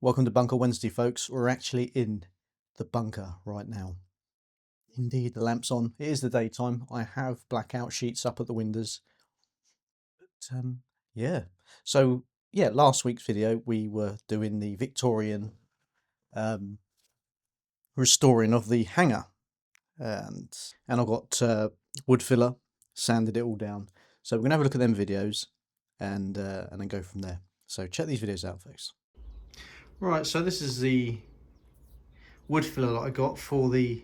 Welcome to Bunker Wednesday, folks. We're actually in the bunker right now. Indeed, the lamp's on. It is the daytime. I have blackout sheets up at the windows. But, yeah. So, yeah, last week's video, we were doing the Victorian restoring of the hangar. And I got wood filler, sanded it all down. So we're going to have a look at them videos and then go from there. So check these videos out, folks. Right, so this is the wood filler that I got for the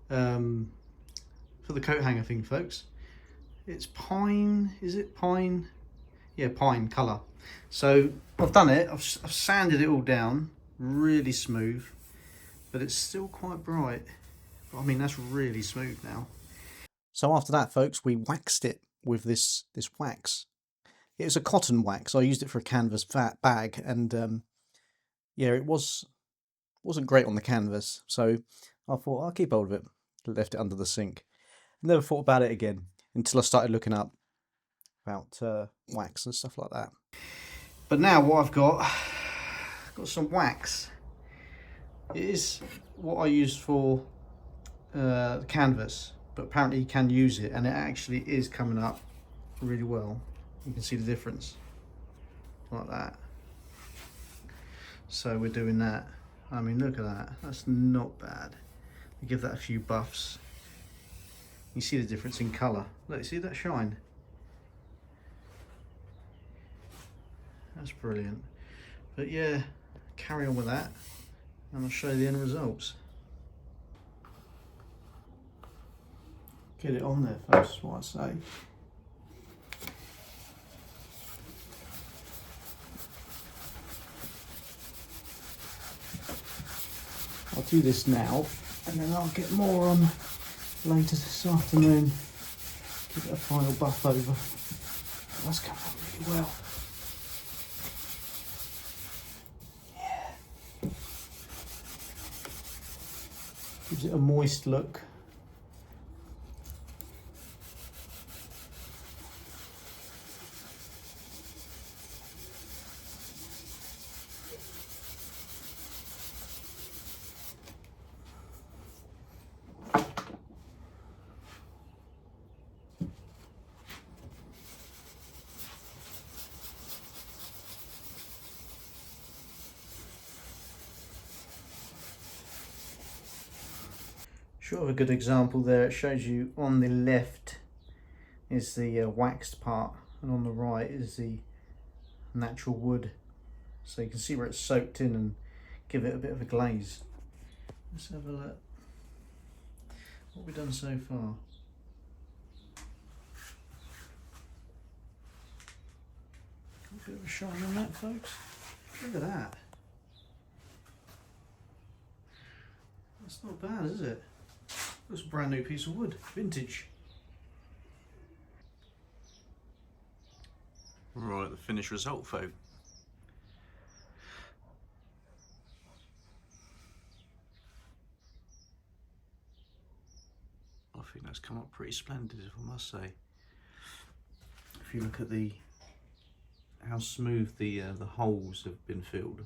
coat hanger thing, folks. It's pine, is it pine? Yeah, pine colour. So I've done it, I've sanded it all down, really smooth, but it's still quite bright. I mean, that's really smooth now. So after that, folks, we waxed it with this wax. It was a cotton wax. I used it for a canvas bag, and yeah, it wasn't great on the canvas. So I thought I'll keep hold of it. Left it under the sink. Never thought about it again until I started looking up about wax and stuff like that. But now what I've got some wax. It is what I use for the canvas, but apparently you can use it, and it actually is coming up really well. You can see the difference like that. So we're doing that. I mean, look at that. That's not bad. You give that a few buffs. You see the difference in colour. Look, see that shine? That's brilliant. But yeah, carry on with that, and I'll show you the end results. Get it on there first, what I say. I'll do this now, and then I'll get more on later this afternoon. Give it a final buff over. That's coming up really well. Yeah. Gives it a moist look. Sort of a good example there. It shows you on the left is the waxed part, and on the right is the natural wood. So you can see where it's soaked in and give it a bit of a glaze. Let's have a look. What have we done so far? A bit of a shine on that, folks. Look at that. That's not bad, is it? That's a brand new piece of wood, vintage. Right, the finished result, folks. I think that's come up pretty splendid, if I must say. If you look at how smooth the holes have been filled.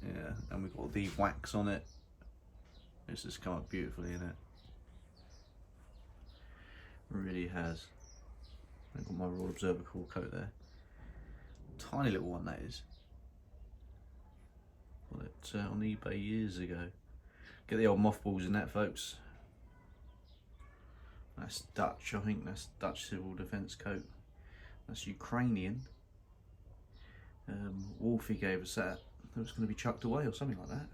Yeah, and we've got the wax on it. This has come up beautifully in it. Really has. I've got my Royal Observer Cool coat there. Tiny little one that is. Got it on eBay years ago. Get the old mothballs in that, folks. That's Dutch, I think that's Dutch civil defence coat. That's Ukrainian. Wolfie gave us that. It was going to be chucked away or something like that.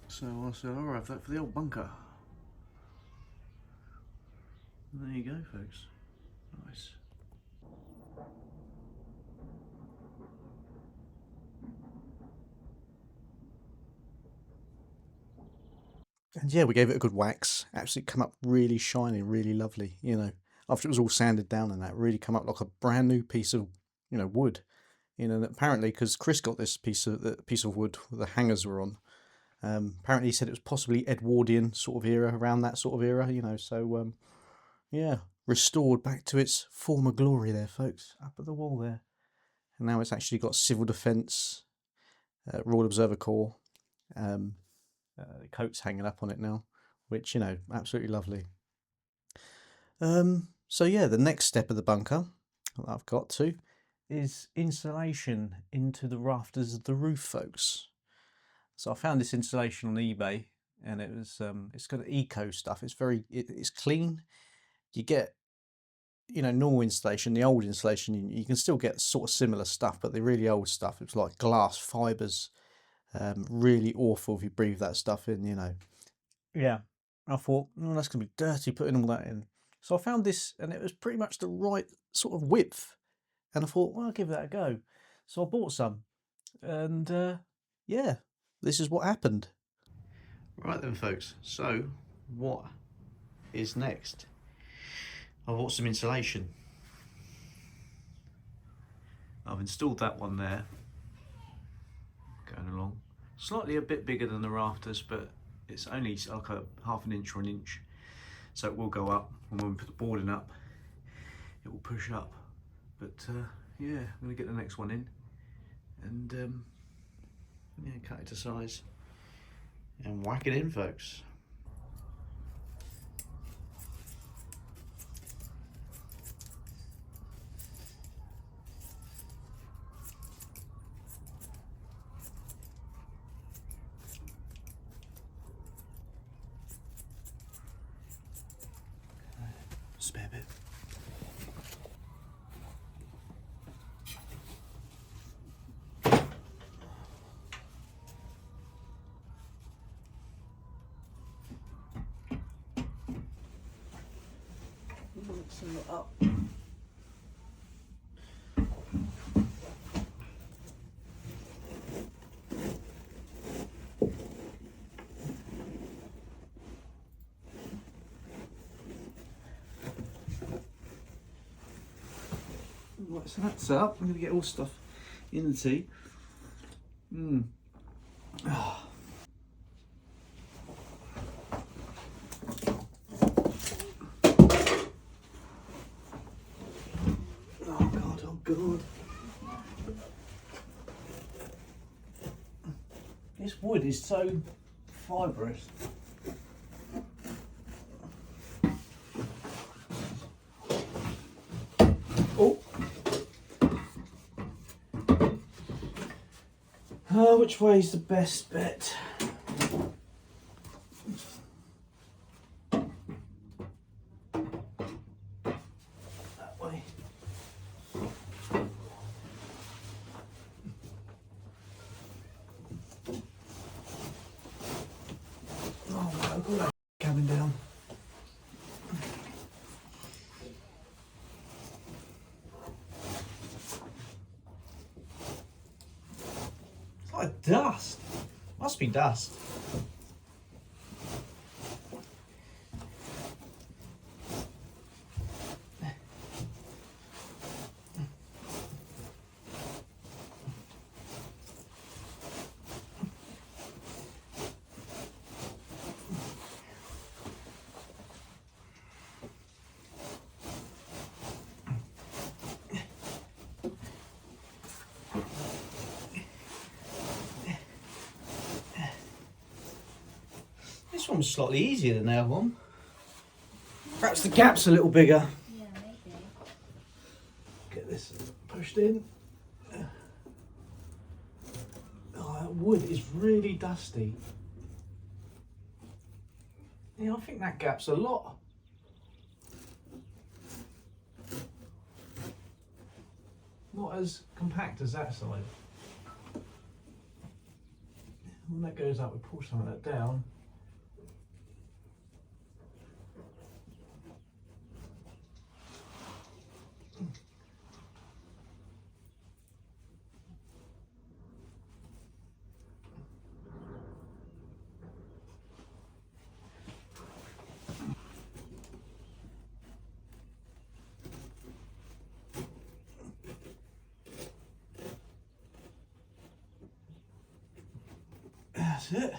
So I said, I'll have that for the old bunker. And there you go, folks. Nice. And yeah, we gave it a good wax. Actually come up really shiny, really lovely, you know. After it was all sanded down and that, really come up like a brand new piece of, you know, wood. You know, and apparently because Chris got this piece of wood the hangers were on, Apparently he said it was possibly Edwardian sort of era, around that sort of era, you know, so yeah, restored back to its former glory there, folks, up at the wall there. And now it's actually got Civil Defence, Royal Observer Corps, coats hanging up on it now, which, you know, absolutely lovely. So yeah, the next step of the bunker that I've got to is insulation into the rafters of the roof, folks. So I found this insulation on eBay, and it was it's got eco stuff. It's it's clean. You get, you know, normal insulation, the old insulation, you can still get sort of similar stuff, but the really old stuff, it's like glass fibres. Really awful if you breathe that stuff in, you know. Yeah, I thought, oh, that's gonna be dirty putting all that in. So I found this, and it was pretty much the right sort of width, and I thought, well, I'll give that a go. So I bought some, and yeah, this is what happened. Right then, folks, so what is next? I bought some insulation. I've installed that one there, going along. Slightly a bit bigger than the rafters, but it's only like a half an inch or an inch. So it will go up, and when we put the boarding up, it will push up. But yeah, I'm gonna get the next one in, and yeah, cut it to size, and whack it in, folks. Spare bit. Mixing it up. Right, so that's up. I'm going to get all stuff in the tea. Oh. Oh God, oh God. This wood is so fibrous. Oh. Which way is the best bet? That way. Oh my, look at that coming down. It's like dust. Must be dust. This one was slightly easier than the other one. Perhaps the gap's a little bigger. Yeah, maybe. Get this pushed in. Oh, that wood is really dusty. Yeah, I think that gap's a lot. Not as compact as that side. When that goes up, we pull some of that down. That's it.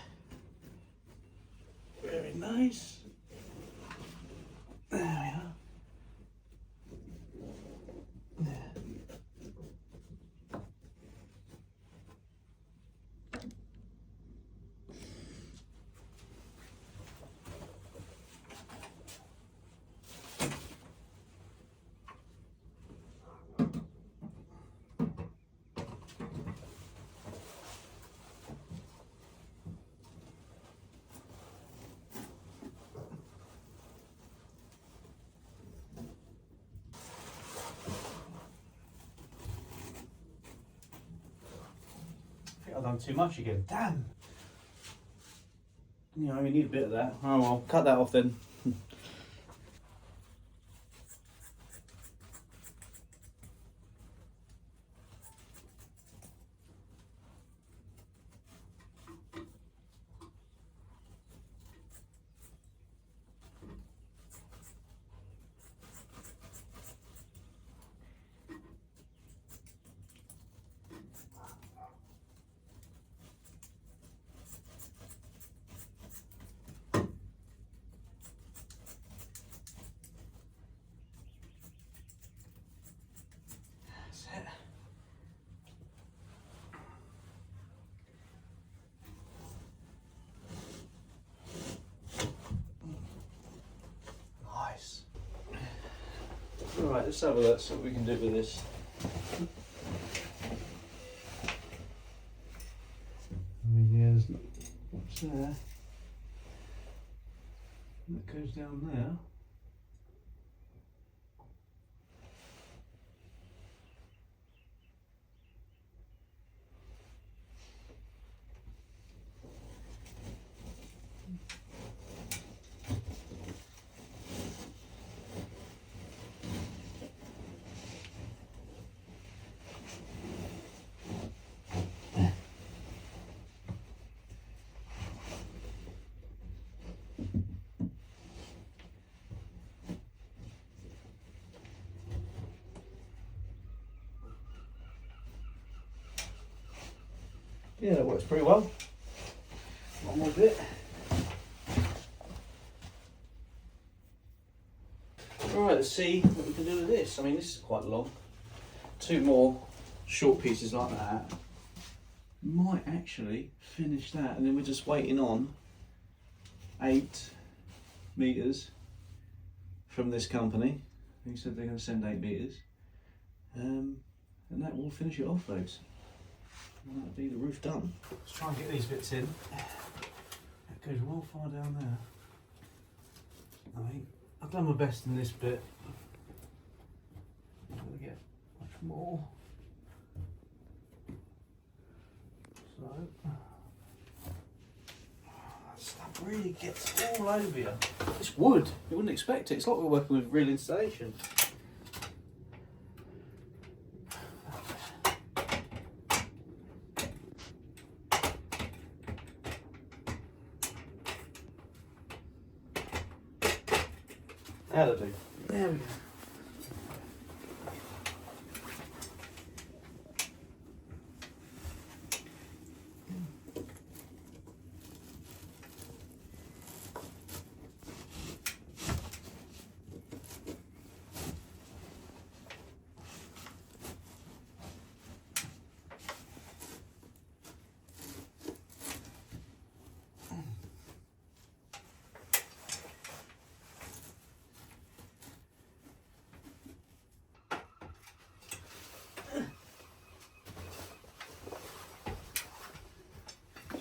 I've done too much again. Damn. You know, we need a bit of that. Oh well, cut that off then. Nice. Alright, let's have a look, see what we can do with this. There's what's there. That goes down there. Yeah, that works pretty well. One more bit. Alright, let's see what we can do with this. I mean, this is quite long. 2 more short pieces like that. Might actually finish that, and then we're just waiting on 8 meters from this company. They said they're going to send 8 meters. And that will finish it off, folks. And that'll be the roof done. Let's try and get these bits in. That goes well far down there. I mean, I've done my best in this bit. I'm going to get much more. So, that stuff really gets all over you. It's wood. You wouldn't expect it. It's like we're working with real installation. That'll do. There we go.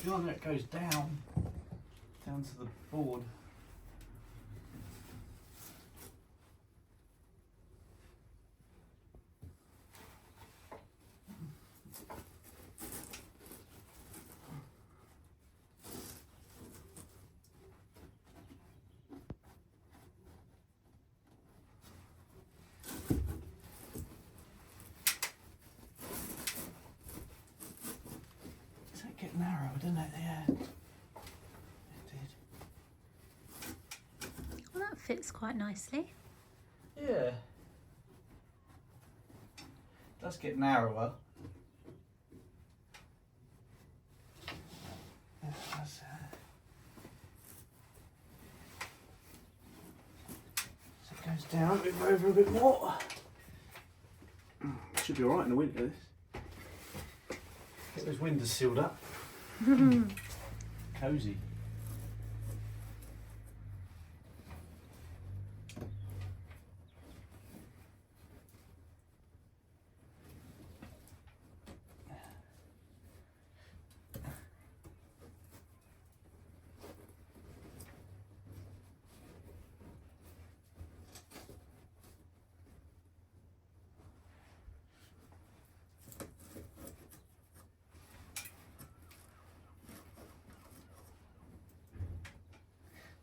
Sure, that goes down to the board. Get narrow, didn't it? Yeah, it did. Well, that fits quite nicely. Yeah, it does get narrower. Yeah, that's, so it goes down, move over a bit more. Should be alright in the winter, this. Get those windows sealed up. Cozy.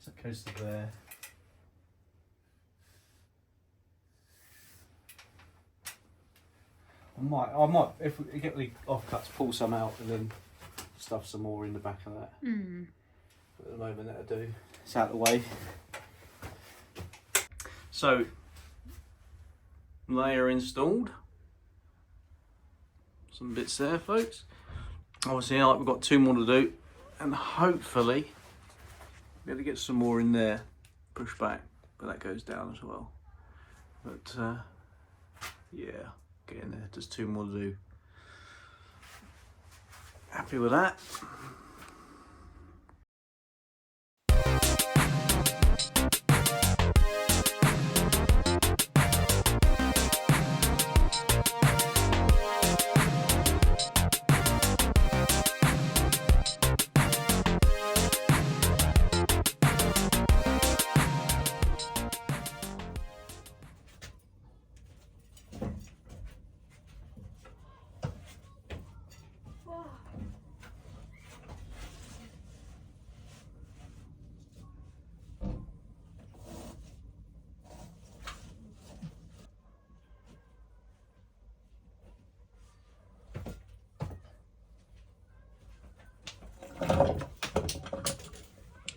So it goes to there. I might, if we get the offcuts, pull some out and then stuff some more in the back of that. But at the moment that'll do. It's out of the way. So, layer installed. Some bits there, folks. Obviously, like we've got 2 more to do, and hopefully be able to get some more in there. Push back, but that goes down as well. But yeah, getting there. Just 2 more to do. Happy with that.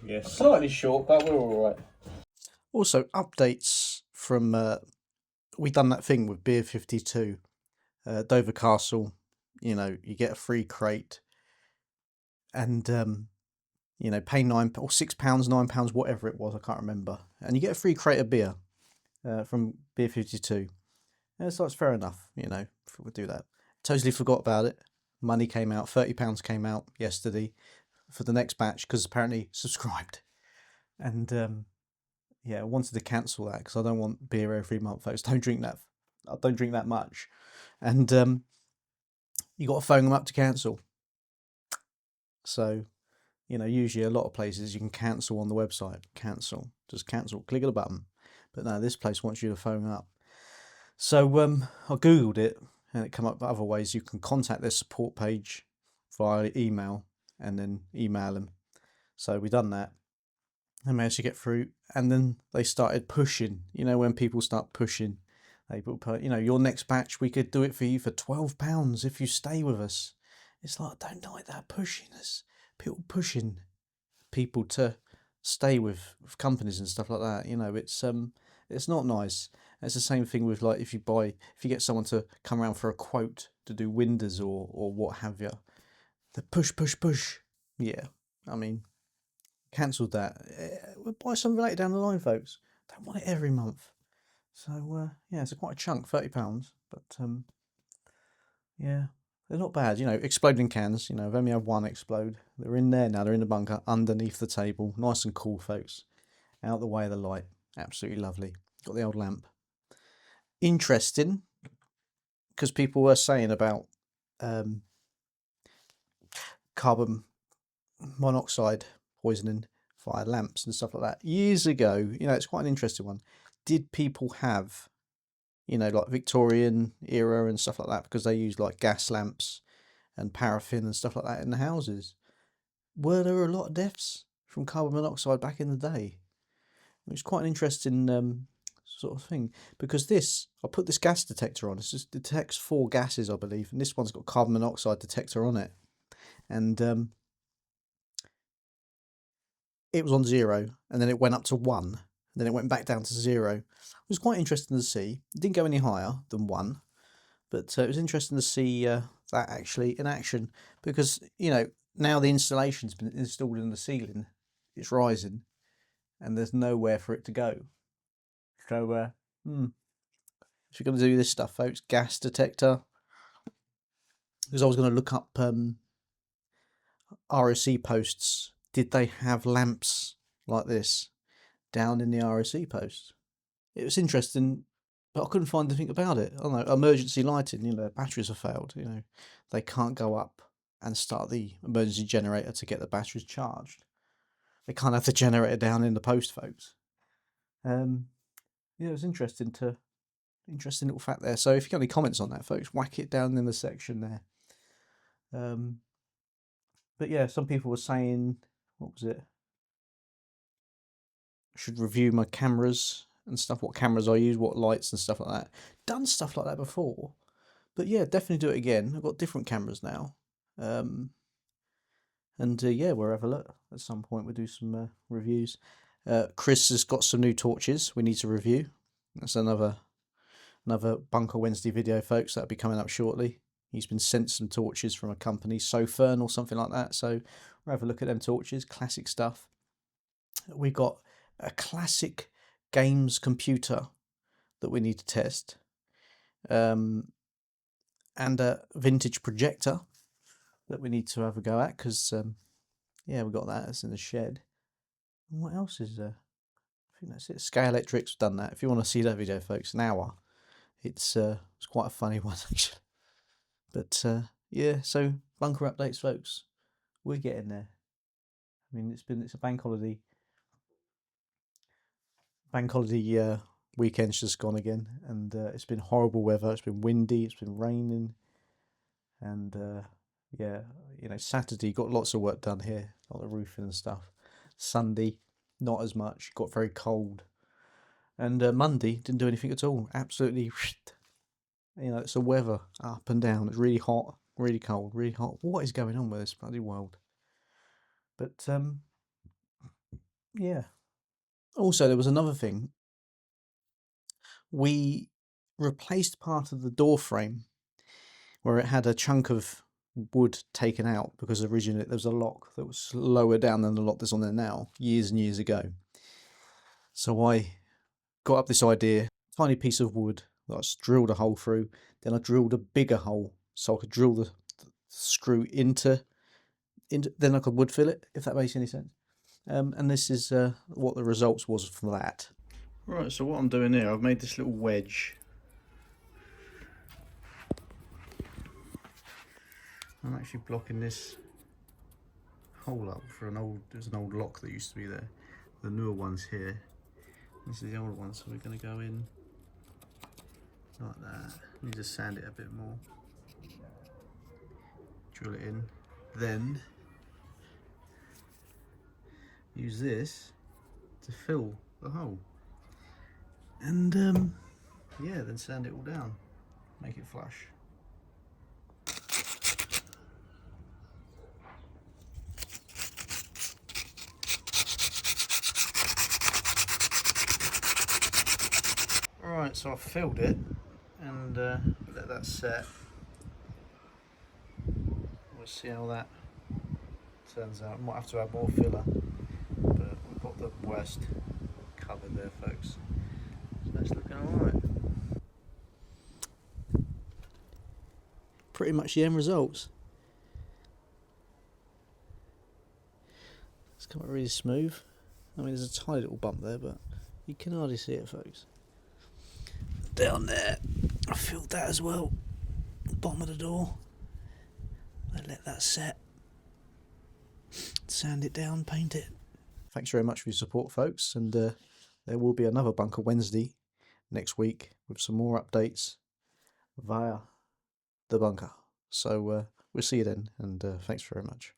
Yeah, slightly short, but we're all right. Also, updates from we done that thing with Beer 52, Dover Castle. You know, you get a free crate, and you know, pay £9 or £6, £9, whatever it was, I can't remember, and you get a free crate of beer from Beer 52. And so it's fair enough, you know, we'll do that. Totally forgot about it. Money came out, £30 came out yesterday for the next batch because apparently subscribed, and yeah, I wanted to cancel that because I don't want beer every month, folks. Don't drink that. I don't drink that much, and you got to phone them up to cancel. So, you know, usually a lot of places you can cancel on the website. Cancel, just cancel. Click on the button. But no, this place wants you to phone up. So I googled it, and it came up other ways you can contact their support page via email, and then email them. So we done that. I managed to get through, and then they started pushing. You know, when people start pushing, they put, you know, your next batch, we could do it for you for £12 if you stay with us. It's like, I don't like that pushing us. People pushing people to stay with companies and stuff like that. You know, it's not nice. It's the same thing with, like, if you get someone to come around for a quote to do windows or what have you, the push. Yeah, I mean, cancelled that. We'll buy something later down the line, folks. Don't want it every month. So yeah, it's quite a chunk, £30. But yeah, they're not bad. You know, exploding cans. You know, I've only had one explode. They're in there now. They're in the bunker underneath the table, nice and cool, folks. Out the way of the light. Absolutely lovely. Got the old lamp. Interesting, because people were saying about carbon monoxide poisoning via lamps and stuff like that years ago. You know, it's quite an interesting one. Did people have, you know, like Victorian era and stuff like that, because they used like gas lamps and paraffin and stuff like that in the houses? Were there a lot of deaths from carbon monoxide back in the day? It was quite an interesting sort of thing, because I put this gas detector on. It just detects 4 gases, I believe, and this one's got carbon monoxide detector on it, and it was on 0, and then it went up to 1, and then it went back down to 0. It was quite interesting to see. It didn't go any higher than 1, but it was interesting to see that actually in action, because, you know, now the installation's been installed in the ceiling, it's rising, and there's nowhere for it to go. So if you're going to do this stuff, folks, gas detector, because I was going to look up RSC posts. Did they have lamps like this down in the RSC posts? It was interesting, but I couldn't find anything about it. I don't know, emergency lighting, you know, batteries have failed, you know, they can't go up and start the emergency generator to get the batteries charged. They can't have the generator down in the post, folks. Yeah, it was interesting little fact there. So if you've got any comments on that, folks, whack it down in the section there. But yeah, some people were saying, what was it? should review my cameras and stuff, what cameras I use, what lights and stuff like that. Done stuff like that before, but yeah, definitely do it again. I've got different cameras now. Yeah, we'll have a look at some point. We'll do some reviews. Chris has got some new torches we need to review. That's another Bunker Wednesday video, folks. That'll be coming up shortly. He's been sent some torches from a company, Sofern or something like that. So we'll have a look at them torches. Classic stuff. We got a classic games computer that we need to test, and a vintage projector that we need to have a go at, because yeah, we got that. It's in the shed. And what else is there? I think that's it. Scale Electric's done that. If you want to see that video, folks, an hour. It's quite a funny one actually. But yeah, so bunker updates, folks. We're getting there. I mean, it's a bank holiday. Weekend's just gone again, and it's been horrible weather. It's been windy. It's been raining, and yeah, you know, Saturday got lots of work done here, on the roofing and stuff. Sunday, not as much. Got very cold, and Monday didn't do anything at all. Absolutely, you know, it's the weather up and down. It's really hot, really cold, really hot. What is going on with this bloody world? But yeah. Also, there was another thing. We replaced part of the door frame where it had a chunk of wood taken out, because originally there was a lock that was lower down than the lock that's on there now, years and years ago. So I got up this idea, tiny piece of wood that I drilled a hole through, then I drilled a bigger hole so I could drill the screw into then I could wood fill it, if that makes any sense. And this is what the results was from that. Right, so what I'm doing here, I've made this little wedge. I'm actually blocking this hole up for there's an old lock that used to be there. The newer one's here. This is the old one, so we're going to go in like that. Let me just sand it a bit more. Drill it in. Then use this to fill the hole. And yeah, then sand it all down. Make it flush. Alright, so I've filled it and let that set. We'll see how that turns out. Might have to add more filler, but we've got the worst covered there, folks. So that's looking alright. Pretty much the end results. It's come out really smooth. I mean, there's a tiny little bump there, but you can hardly see it, folks. Down there, I filled that as well. Bottom of the door. I let that set. Sand it down, paint it. Thanks very much for your support, folks, and there will be another Bunker Wednesday next week with some more updates via the bunker. So we'll see you then, and thanks very much.